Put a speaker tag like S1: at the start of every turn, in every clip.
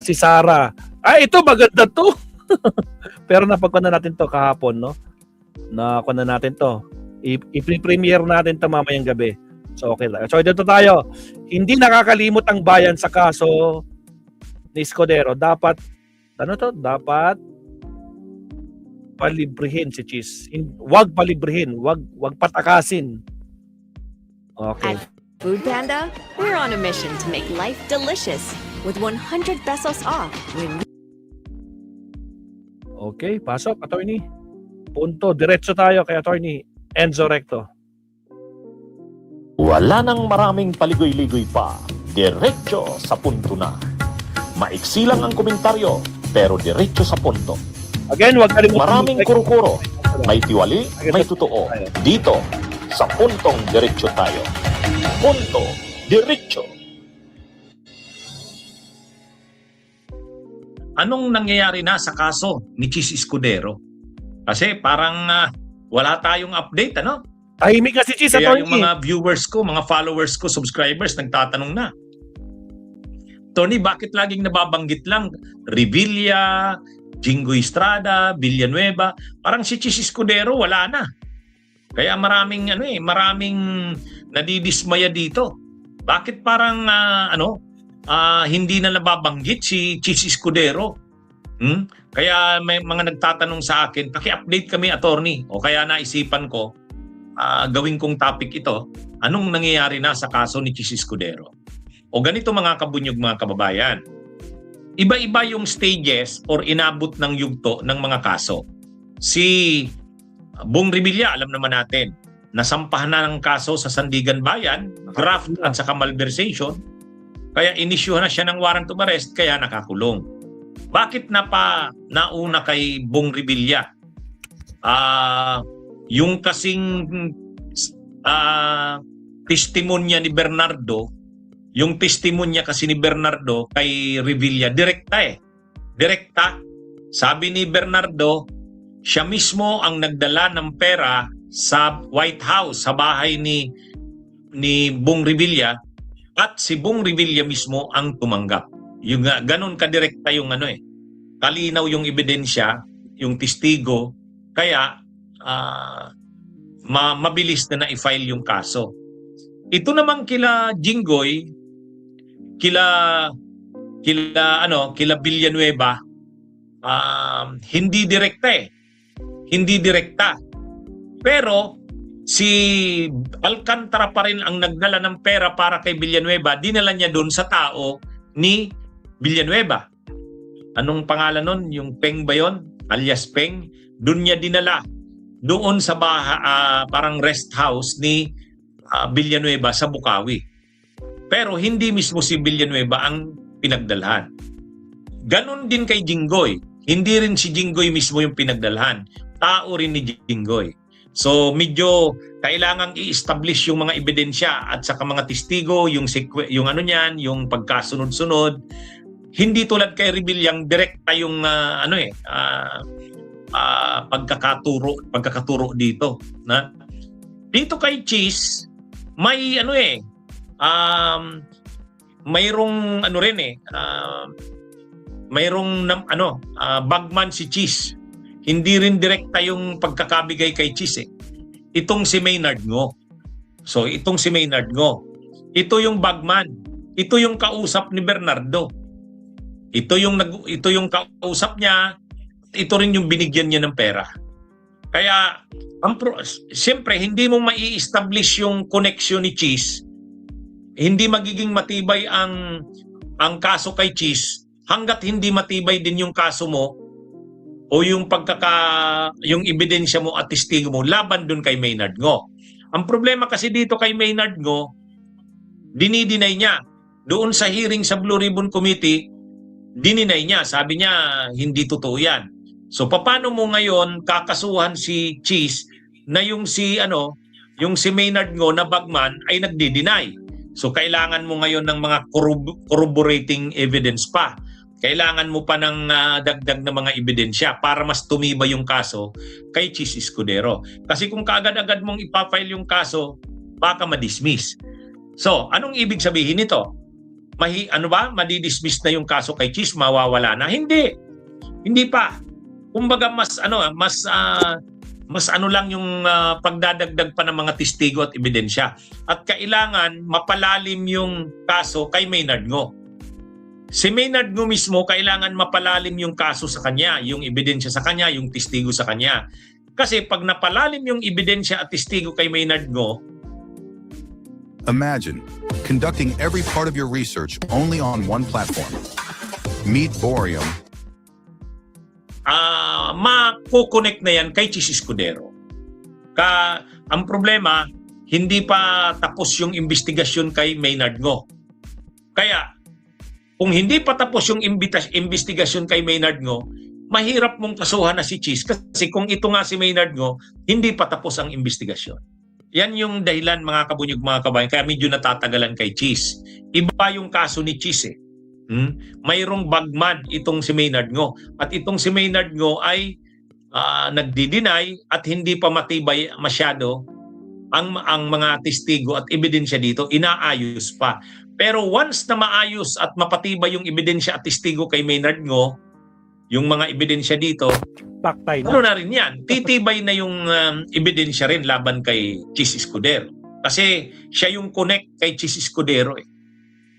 S1: si Sarah. Ay, ito maganda to. Pero napagkuha na natin to kahapon, no? Nakuha na natin to. I-premiere natin to mamayang gabi. So, okay lang. So, dito tayo. Hindi nakakalimot ang bayan sa kaso ni Escudero. Dapat, ano to? Dapat palibrihin si Cheese. Wag palibrihin. Wag patakasin. Okay.
S2: At Food Panda, we're on a mission to make life delicious with 100 pesos off when
S1: Okay, pasok, attorney. Punto, diretso tayo kay attorney Enzo Recto.
S3: Wala nang maraming paligoy-ligoy pa. Diretso sa punto na. Maiksi lang ang komentaryo, pero diretso sa punto.
S1: Again, wag kalimutan.
S3: Maraming kuro-kuro. May tiwali, may totoo. Dito, sa puntong diretso tayo. Punto, diretso.
S4: Anong nangyayari na sa kaso ni Cheese Escudero? Kasi parang wala tayong update, ano?
S1: Tahimik na si Cheese,
S4: Kaya
S1: attorney.
S4: yung mga viewers ko, mga followers ko, subscribers, nagtatanong na. Tony, bakit laging nababanggit lang Revilla, Jingo Estrada, Villanueva? Parang si Cheese Escudero wala na. Kaya maraming maraming nadidismaya dito. Bakit parang hindi na nababanggit si Cheese Escudero? Kaya may mga nagtatanong sa akin, paki-update kami, attorney. O kaya naisipan ko, gawin kong topic ito, anong nangyayari na sa kaso ni Cheese Escudero? O ganito mga kabunyog, mga kababayan. Iba-iba yung stages or inabot ng yugto ng mga kaso. Si Bong Revilla, alam naman natin, nasampahan na ng kaso sa Sandigan Bayan, graft at saka malversation. Kaya inisyuhan na siya ng warrant of arrest, kaya nakakulong. Bakit nauna kay Bong Revilla? Yung kasing testimonya ni Bernardo, yung testimonya kasi ni Bernardo kay Revilla, direkta eh. Direkta. Sabi ni Bernardo, siya mismo ang nagdala ng pera sa White House, sa bahay ni Bong Revilla, at si Bong Revilla mismo ang tumanggap. Yung ganun kadirekta yung kalinaw yung ebidensya, yung testigo, kaya mabilis na na-file yung kaso. Ito naman kila Jinggoy, kila Villanueva, hindi direkta eh. Hindi direkta. Pero si Alcantara pa rin ang nagdala ng pera para kay Villanueva, dinala niya doon sa tao ni Villanueva. Anong pangalan nun? Yung Peng ba yun? Alias Peng. Doon niya dinala. Doon sa parang rest house ni Villanueva sa Bukawi. Pero hindi mismo si Villanueva ang pinagdalhan. Ganon din kay Jinggoy. Hindi rin si Jinggoy mismo yung pinagdalhan. Tao rin ni Jinggoy. So medyo kailangang i-establish yung mga ebidensya at saka mga testigo, yung yung pagkasunod-sunod. Hindi tulad kay Revillang direkta yung pagkakaturo dito, na dito kay Cheese may mayroong bagman si Cheese. Hindi rin direkta yung pagkakabigay kay Cheese eh. Itong si Maynard Ngo. So itong si Maynard Ngo, ito yung bagman. Ito yung kausap ni Bernardo. Ito yung kausap niya. Ito rin yung binigyan niya ng pera. Kaya siyempre hindi mo mai-establish yung connection ni Cheese. Hindi magiging matibay ang kaso kay Cheese hangga't hindi matibay din yung kaso mo o yung yung ebidensya mo at testigo mo laban dun kay Maynard Ngo. Ang problema kasi dito kay Maynard Ngo, dinideny niya. Doon sa hearing sa Blue Ribbon Committee, dininay niya. Sabi niya, hindi totoo yan. So paano mo ngayon kakasuhan si Cheese na yung si Maynard Ngo na bagman ay nagdi-deny? So kailangan mo ngayon ng mga corroborating evidence pa. Kailangan mo pa ng dagdag na mga ebidensya para mas tumibay yung kaso kay Cheese Escudero. Kasi kung kaagad-agad mong ipafile yung kaso, baka ma-dismiss. So, anong ibig sabihin nito? madidismiss na yung kaso kay Cheese, mawawala na. Hindi. Hindi pa. Kumbaga mas lang yung pagdadagdag pa ng mga testigo at ebidensya. At kailangan mapalalim yung kaso kay Maynard Ngo. Si Maynard Ngo mismo kailangan mapalalim yung kaso sa kanya, yung ebidensya sa kanya, yung testigo sa kanya. Kasi pag napalalim yung ebidensya at testigo kay Maynard Ngo,
S5: Imagine conducting every part of your research only on one platform. Meet Borium.
S4: makukonect na yan kay Cheese Escudero. Ang problema, hindi pa tapos yung investigasyon kay Maynard Ngo. Kaya, kung hindi pa tapos yung investigasyon kay Maynard Ngo, mahirap mong kasuhan na si Cheese kasi kung ito nga si Maynard Ngo, hindi pa tapos ang investigasyon. Yan yung dahilan mga kabunyog, mga kabayan, kaya medyo natatagalan kay Cheese. Iba yung kaso ni Cheese eh. Mayroong bagman itong si Maynard Ngo. At itong si Maynard Ngo ay nagdi-deny at hindi pa matibay masyado ang mga testigo at ebidensya dito, inaayos pa. Pero once na maayos at mapatibay yung ebidensya at testigo kay Maynard Ngo, yung mga ebidensya dito,
S1: Paktay
S4: ano
S1: na.
S4: na rin yan, titibay na yung ebidensya rin laban kay Cheese Escudero. Kasi siya yung connect kay Cheese Escudero eh.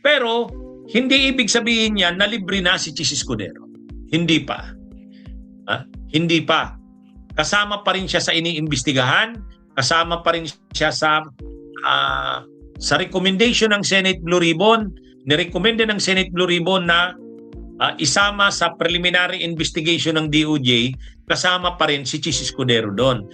S4: Pero hindi ibig sabihin yan na libre na si Cheese Escudero. Hindi pa. Hindi pa. Kasama pa rin siya sa iniimbestigahan, kasama pa rin siya sa recommendation ng Senate Blue Ribbon. Nirekomenda ng Senate Blue Ribbon na isama sa preliminary investigation ng DOJ, kasama pa rin si Cheese Escudero doon.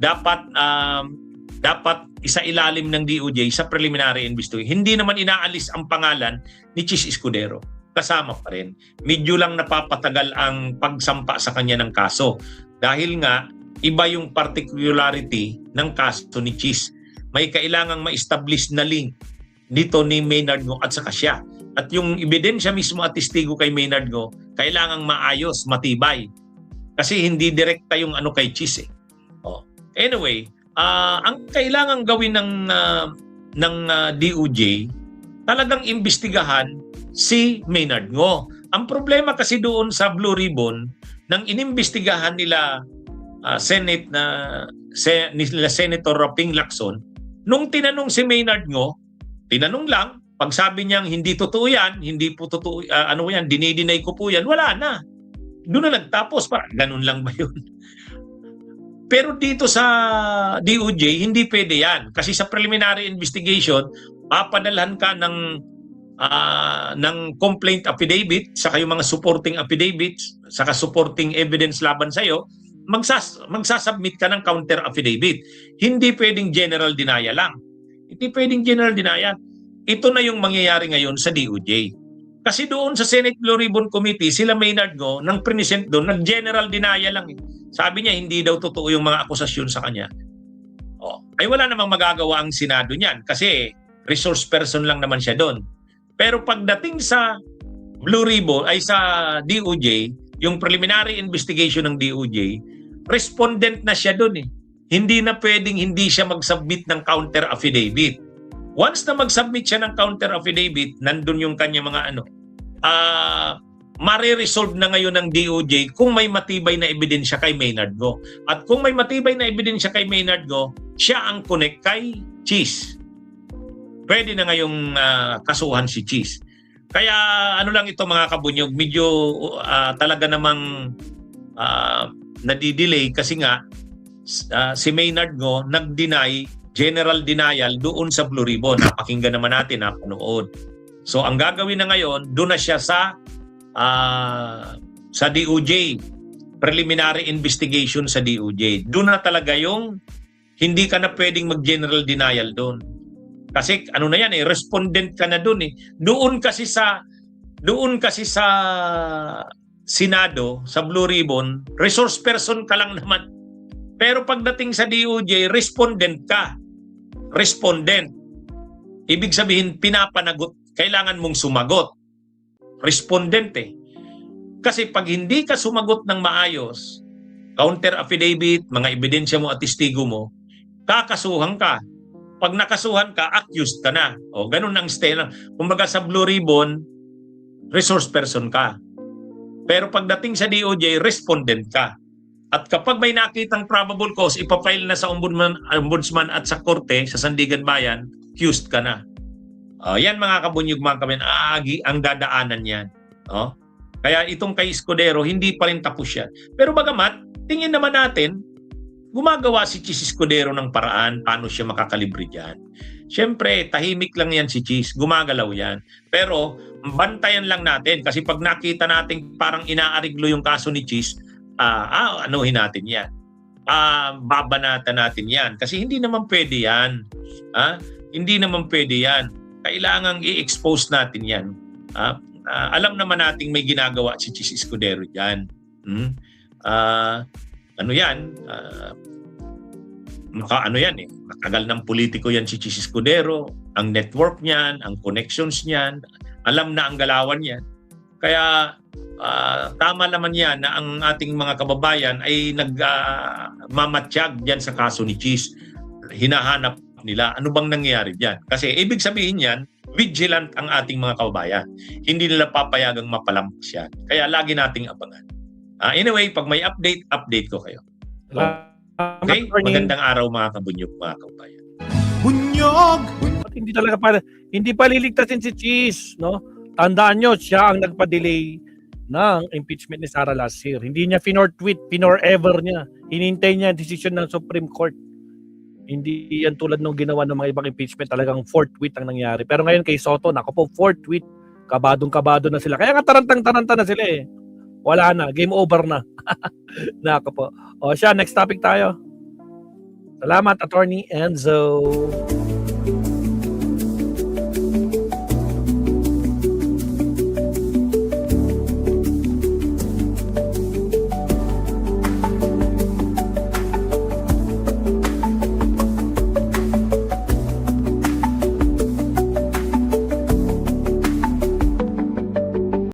S4: Dapat isailalim ng DOJ sa preliminary investigation. Hindi naman inaalis ang pangalan ni Cheese Escudero. Kasama pa rin. Medyo lang napapatagal ang pagsampa sa kanya ng kaso. Dahil nga, iba yung particularity ng kaso ni Cheese. May kailangang ma-establish na link dito ni Maynard Ngo at saka siya. At yung ebidensya mismo at testigo kay Maynard Ngo, kailangang maayos, matibay. Kasi hindi direkta yung ano kay Cheese eh. Anyway, ang kailangang gawin ng DOJ, talagang imbestigahan si Maynard Ngo. Ang problema kasi doon sa Blue Ribbon, nang inimbestigahan nila Senator Ping Lacson, nung tinanong si Maynard Ngo, tinanong lang, pag sabi niyang hindi totoo yan, hindi po totoo, dinideny ko po yan, wala na. Doon na nagtapos, parang ganun lang ba yun? Pero dito sa DOJ, hindi pwede yan. Kasi sa preliminary investigation, papadalhan ka ng complaint affidavit, saka yung mga supporting affidavits, saka supporting evidence laban sa'yo, magsasubmit ka ng counter affidavit. Hindi pwedeng general denial lang. Hindi pwedeng general denial. Ito na yung mangyayari ngayon sa DOJ. Kasi doon sa Senate Blue Ribbon Committee, sila Maynard Ngo, nang present doon, nag-general denial lang. Sabi niya, hindi daw totoo yung mga akusasyon sa kanya. Ay wala namang magagawa ang Senado niyan kasi resource person lang naman siya doon. Pero pagdating sa Blue Ribbon, ay sa DOJ, yung preliminary investigation ng DOJ, respondent na siya doon eh. Hindi na pwedeng hindi siya mag-submit ng counter affidavit. Once na mag-submit siya ng counter affidavit, nandun yung kanya mga mare-resolve na ngayon ng DOJ kung may matibay na ebidensya kay Maynard Ngo. At kung may matibay na ebidensya kay Maynard Ngo, siya ang connect kay Cheese. Pwede na ngayong kasuhan si Cheese. Kaya ano lang ito mga kabunyog, medyo talaga namang nadidelay kasi nga si Maynard Ngo nag-deny, general denial doon sa Blue Ribbon. Napakinggan naman natin, napanood. So ang gagawin na ngayon, doon na siya sa DOJ, preliminary investigation sa DOJ. Doon na talaga yung hindi ka na pwedeng mag-general denial doon. Kasi ano na yan eh, respondent ka na doon eh. Doon kasi sa Senado, sa Blue Ribbon, resource person ka lang naman. Pero pagdating sa DOJ, respondent ka. Respondent. Ibig sabihin, pinapanagot. Kailangan mong sumagot. Respondent eh. Kasi pag hindi ka sumagot ng maayos, counter affidavit, mga ebidensya mo at testigo mo, kakasuhan ka. Pag nakasuhan ka, accused ka na. O, ganun ang stay na. Kumbaga sa Blue Ribbon, resource person ka. Pero pagdating sa DOJ, respondent ka. At kapag may nakitang probable cause, ipafile na sa ombudsman at sa korte, sa Sandigan Bayan, accused ka na. Yan mga kabunyog mga kamen, ang dadaanan yan. Kaya itong kay Escudero, hindi pa rin tapos yan. Pero bagamat, tingin naman natin, gumagawa si Chis Escudero ng paraan paano siya makakalibre dyan. Siyempre, tahimik lang yan si Chis, gumagalaw yan. Pero, bantayan lang natin kasi pag nakita natin parang inaariglo yung kaso ni Chis, anuhin natin yan. Babanatan natin yan. Kasi hindi naman pwede yan. Hindi naman pwede yan. Kailangang i-expose natin yan. Alam naman nating may ginagawa si Chis Escudero dyan. Ano yan? Ano yan eh. Matagal ng politiko yan si Chis Escudero. Ang network niyan, ang connections niyan. Alam na ang galawan niyan. Kaya tama naman yan na ang ating mga kababayan ay nagmamatsyag dyan sa kaso ni Chis. Hinahanap nila ano bang nangyayari dyan. Kasi ibig sabihin yan, vigilant ang ating mga kababayan. Hindi nila papayagang mapalampas yan. Kaya lagi nating abangan. Anyway, pag may update ko kayo. Okay? Magandang araw mga kabunyog, mga kababayan.
S5: Bunyog!
S1: Hindi pa liligtasin si Chis, no? Tandaan nyo, siya ang nagpa-delay ng impeachment ni Sara last year. Hindi niya finor-tweet, finor-ever niya. Hinintay niya ang decision ng Supreme Court. Hindi yan tulad nung ginawa ng mga ibang impeachment, talagang fourth tweet ang nangyari. Pero ngayon kay Soto, nako po, fourth tweet, kabadong-kabado na sila. Kaya nga tarantang-taranta na sila eh. Wala na, game over na. Nako po. O siya, next topic tayo. Salamat, Attorney Enzo.